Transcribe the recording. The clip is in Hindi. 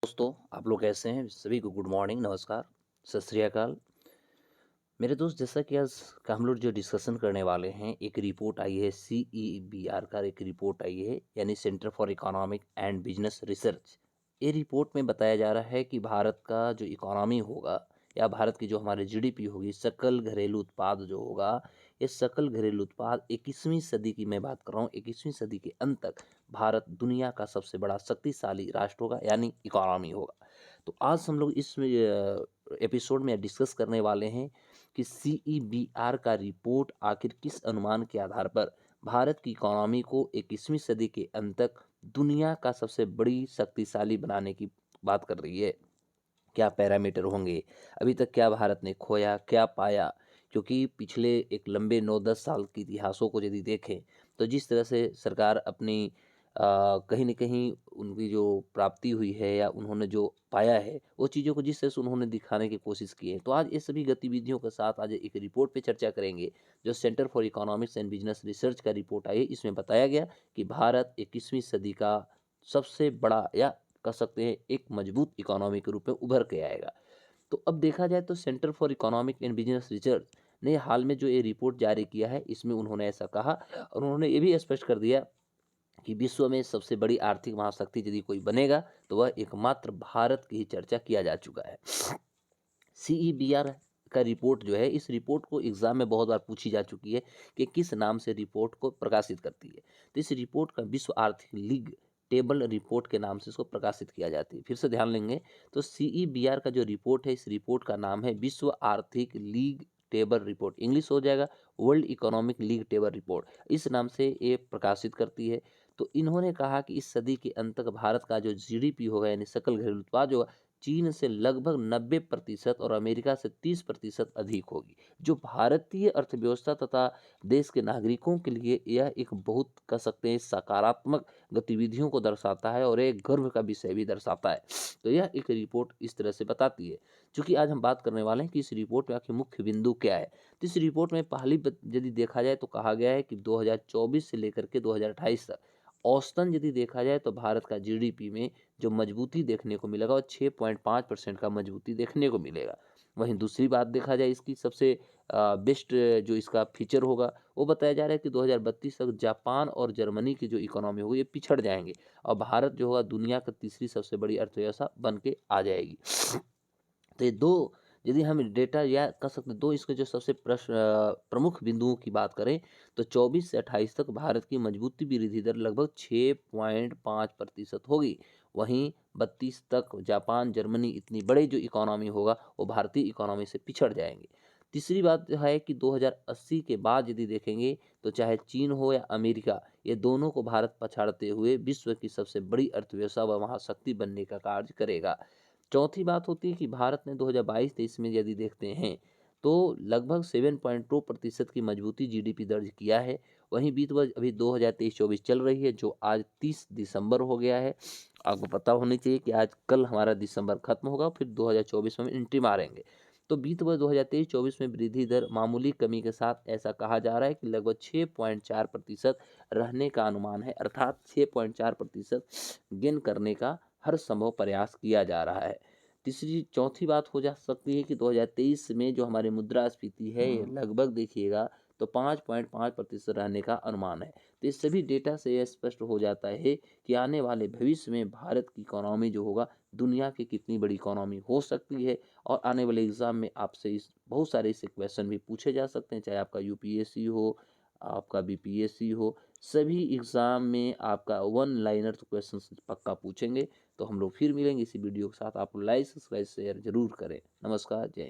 दोस्तों, आप लोग कैसे हैं? सभी को गुड मॉर्निंग, नमस्कार, सत श्री अकाल। मेरे दोस्त, जैसा कि आज का हम लोग जो डिस्कशन करने वाले हैं, एक रिपोर्ट आई है सीईबीआर का, एक रिपोर्ट आई है यानी centre for economic and business research. ये रिपोर्ट में बताया जा रहा है कि भारत का जो इकोनॉमी होगा या भारत की जो हमारे जीडीपी होगी, सकल घरेलू उत्पाद जो होगा, ये सकल घरेलू उत्पाद 21वीं सदी की मैं बात कर रहा हूँ, 21वीं सदी के अंत तक भारत दुनिया का सबसे बड़ा शक्तिशाली राष्ट्र होगा यानी इकोनॉमी होगा। तो आज हम लोग इस एपिसोड में डिस्कस करने वाले हैं कि सीईबीआर का रिपोर्ट आखिर किस अनुमान के आधार पर भारत की इकोनॉमी को 21वीं सदी के अंत तक दुनिया का सबसे बड़ी शक्तिशाली बनाने की बात कर रही है। क्या पैरामीटर होंगे, अभी तक क्या भारत ने खोया, क्या पाया? क्योंकि पिछले एक लंबे 9-10 साल के इतिहासों को यदि देखें तो जिस तरह से सरकार अपनी कहीं न कहीं उनकी जो प्राप्ति हुई है या उन्होंने जो पाया है, वो चीज़ों को जिस तरह से उन्होंने दिखाने की कोशिश की है। तो आज ये सभी गतिविधियों के साथ आज एक रिपोर्ट पे चर्चा करेंगे, जो centre for economics and business research का रिपोर्ट आई है। इसमें बताया गया कि भारत 21वीं सदी का सबसे बड़ा या कह सकते हैं एक मजबूत इकोनॉमी के रूप में उभर के आएगा। तो अब देखा जाए तो centre for economic and business research ने हाल में जो ये रिपोर्ट जारी किया है, इसमें उन्होंने ऐसा कहा और उन्होंने ये भी स्पष्ट कर दिया कि विश्व में सबसे बड़ी आर्थिक महाशक्ति यदि कोई बनेगा तो वह एकमात्र भारत की ही चर्चा किया जा चुका है। सीईबीआर का रिपोर्ट जो है, इस रिपोर्ट को एग्जाम में बहुत बार पूछी जा चुकी है कि किस नाम से रिपोर्ट को प्रकाशित करती है। तो इस रिपोर्ट का विश्व आर्थिक लीग टेबल रिपोर्ट के नाम से इसको प्रकाशित किया जाती है। फिर से ध्यान लेंगे तो सीईबीआर का जो रिपोर्ट है, इस रिपोर्ट का नाम है विश्व आर्थिक लीग टेबल रिपोर्ट, इंग्लिश हो जाएगा world economic league table report, इस नाम से ये प्रकाशित करती है। तो इन्होंने कहा कि इस सदी के अंत तक भारत का जो जीडीपी होगा यानी सकल घरेलू उत्पाद जो चीन से लगभग 90% और अमेरिका से 30% अधिक होगी, जो भारतीय अर्थव्यवस्था तथा देश के नागरिकों के लिए यह एक बहुत कह सकते हैं सकारात्मक गतिविधियों को दर्शाता है और एक गर्व का विषय भी दर्शाता है। तो यह एक रिपोर्ट इस तरह से बताती है। चूंकि आज हम बात करने वाले हैं कि इस रिपोर्ट में आखिर मुख्य बिंदु क्या है, तो इस रिपोर्ट में यदि देखा जाए तो कहा गया है कि 2024 से लेकर के 2028 तक औसतन यदि देखा जाए तो भारत का जीडीपी में जो मजबूती देखने को मिलेगा वो 6.5% का मजबूती देखने को मिलेगा। वहीं दूसरी बात देखा जाए, इसकी सबसे बेस्ट जो इसका फीचर होगा, वो बताया जा रहा है कि 2032 तक जापान और जर्मनी की जो इकोनॉमी होगी ये पिछड़ जाएंगे और भारत जो होगा दुनिया का तीसरी सबसे बड़ी अर्थव्यवस्था बन के आ जाएगी। तो ये दो, यदि हम डेटा या कह सकते हैं दो इसके जो सबसे प्रमुख बिंदुओं की बात करें, तो 24 से 28 तक भारत की मजबूती वृद्धि दर लगभग 6.5% होगी। वहीं 32 तक जापान जर्मनी इतनी बड़ी जो इकोनॉमी होगा वो भारतीय इकोनॉमी से पिछड़ जाएंगे। तीसरी बात है कि 2080 के बाद यदि देखेंगे तो चाहे चीन हो या अमेरिका, ये दोनों को भारत पछाड़ते हुए विश्व की सबसे बड़ी अर्थव्यवस्था व महाशक्ति बनने का कार्य करेगा। चौथी बात होती है कि भारत ने 2022-23 में यदि देखते हैं तो लगभग 7.2% की मजबूती जीडीपी दर्ज किया है। वहीं बीत वर्ष अभी 2023-24 चल रही है, जो आज 30 दिसंबर हो गया है। आपको पता होनी चाहिए कि आज कल हमारा दिसंबर खत्म होगा, फिर 2024 में हम एंट्री मारेंगे। तो बीत वर्ष 2023-24 में वृद्धि दर मामूली कमी के साथ ऐसा कहा जा रहा है कि लगभग 6.4% रहने का अनुमान है, अर्थात 6.4% गेन करने का हर संभव प्रयास किया जा रहा है। चौथी बात हो जा सकती है कि 2023 में जो हमारी मुद्रास्फीति है ये लगभग देखिएगा तो 5.5% रहने का अनुमान है। तो इस सभी डेटा से यह स्पष्ट हो जाता है कि आने वाले भविष्य में भारत की इकोनॉमी जो होगा दुनिया की कितनी बड़ी इकोनॉमी हो सकती है। और आने वाले एग्जाम में आपसे इस बहुत सारे इससे क्वेश्चन भी पूछे जा सकते हैं, चाहे आपका यूपीएससी हो, आपका बीपीएससी हो, सभी एग्ज़ाम में आपका वन लाइनर तो क्वेश्चन पक्का पूछेंगे। तो हम लोग फिर मिलेंगे इसी वीडियो के साथ। आप लाइक सब्सक्राइब शेयर जरूर करें। नमस्कार, जय हिंद।